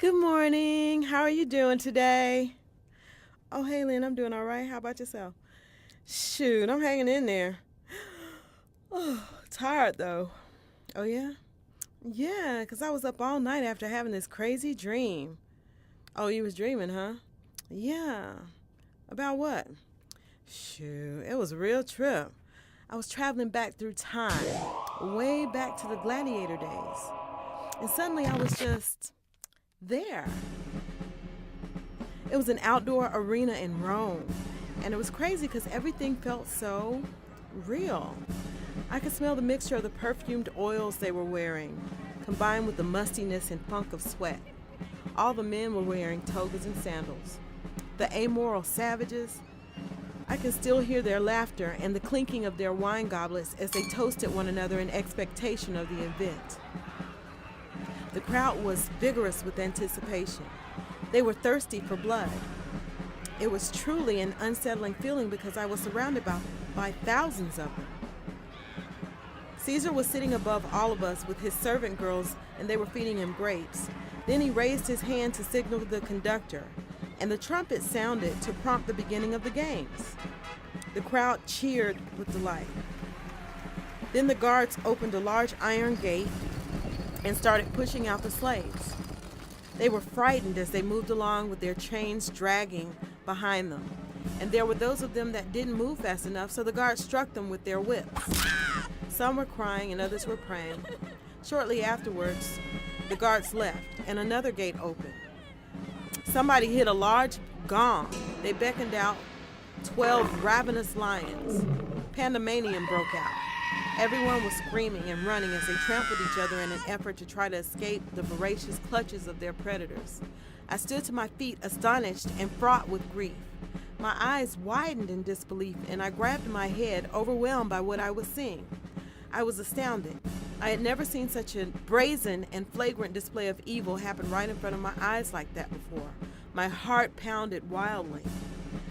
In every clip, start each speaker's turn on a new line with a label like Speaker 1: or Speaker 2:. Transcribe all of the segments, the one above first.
Speaker 1: Good morning. How are you doing today? Oh, hey, Lynn, I'm doing all right. How about yourself? Shoot, I'm hanging in there. Oh, tired though. Oh, yeah? Yeah, 'cause I was up all night after having this crazy dream. Oh, you was dreaming, huh? Yeah. About what? Shoot, it was a real trip. I was traveling back through time, way back to the gladiator days. And suddenly I was just there. It was an outdoor arena in Rome, and it was crazy because everything felt so real. I could smell the mixture of the perfumed oils they were wearing, combined with the mustiness and funk of sweat. All the men were wearing togas and sandals. The amoral savages, I can still hear their laughter and the clinking of their wine goblets as they toasted one another in expectation of the event. The crowd was vigorous with anticipation. They were thirsty for blood. It was truly an unsettling feeling because I was surrounded by thousands of them. Caesar was sitting above all of us with his servant girls, and they were feeding him grapes. Then he raised his hand to signal the conductor, and the trumpet sounded to prompt the beginning of the games. The crowd cheered with delight. Then the guards opened a large iron gate and started pushing out the slaves. They were frightened as they moved along with their chains dragging behind them. And there were those of them that didn't move fast enough, so the guards struck them with their whips. Some were crying and others were praying. Shortly afterwards, the guards left and another gate opened. Somebody hit a large gong. They beckoned out 12 ravenous lions. Pandemonium broke out. Everyone was screaming and running as they trampled each other in an effort to try to escape the voracious clutches of their predators. I stood to my feet, astonished and fraught with grief. My eyes widened in disbelief, and I grabbed my head, overwhelmed by what I was seeing. I was astounded. I had never seen such a brazen and flagrant display of evil happen right in front of my eyes like that before. My heart pounded wildly.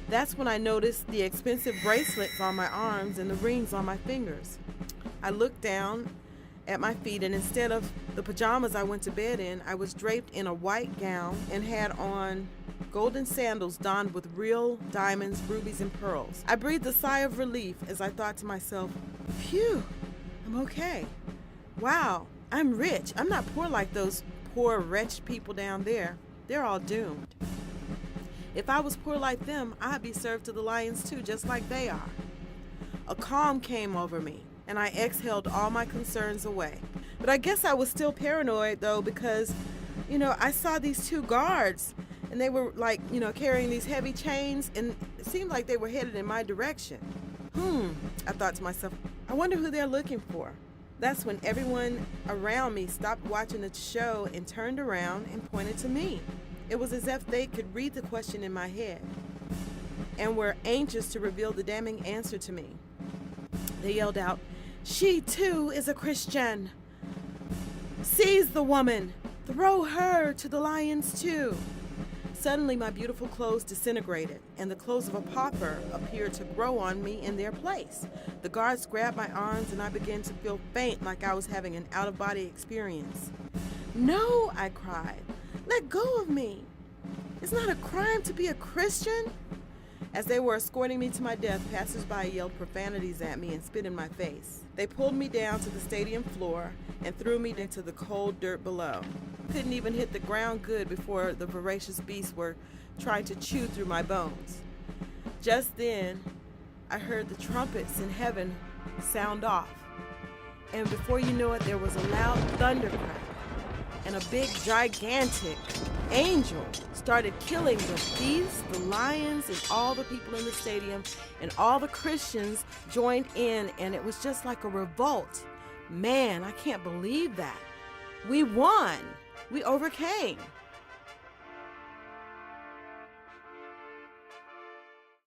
Speaker 1: That's when I noticed the expensive bracelets on my arms and the rings on my fingers. I looked down at my feet, and instead of the pajamas I went to bed in, I was draped in a white gown and had on golden sandals donned with real diamonds, rubies, and pearls. I breathed a sigh of relief as I thought to myself, phew, I'm okay. Wow, I'm rich. I'm not poor like those poor, wretched people down there. They're all doomed. If I was poor like them, I'd be served to the lions too, just like they are. A calm came over me, and I exhaled all my concerns away. But I guess I was still paranoid, though, because, I saw these two guards, and they were, carrying these heavy chains, and it seemed like they were headed in my direction. I thought to myself, I wonder who they're looking for. That's when everyone around me stopped watching the show and turned around and pointed to me. It was as if they could read the question in my head and were anxious to reveal the damning answer to me. They yelled out, "She too is a Christian! Seize the woman! Throw her to the lions too!" Suddenly my beautiful clothes disintegrated, and the clothes of a pauper appeared to grow on me in their place. The guards grabbed my arms, and I began to feel faint, like I was having an out-of-body experience. "No," I cried. "Let go of me. It's not a crime to be a Christian." As they were escorting me to my death, passers-by yelled profanities at me and spit in my face. They pulled me down to the stadium floor and threw me into the cold dirt below. Couldn't even hit the ground good before the voracious beasts were trying to chew through my bones. Just then, I heard the trumpets in heaven sound off. And before you know it, there was a loud thundercrack, and a big, gigantic angel started killing the beasts, the lions, and all the people in the stadium, and all the Christians joined in, and it was just like a revolt. Man, I can't believe that. We won. We overcame.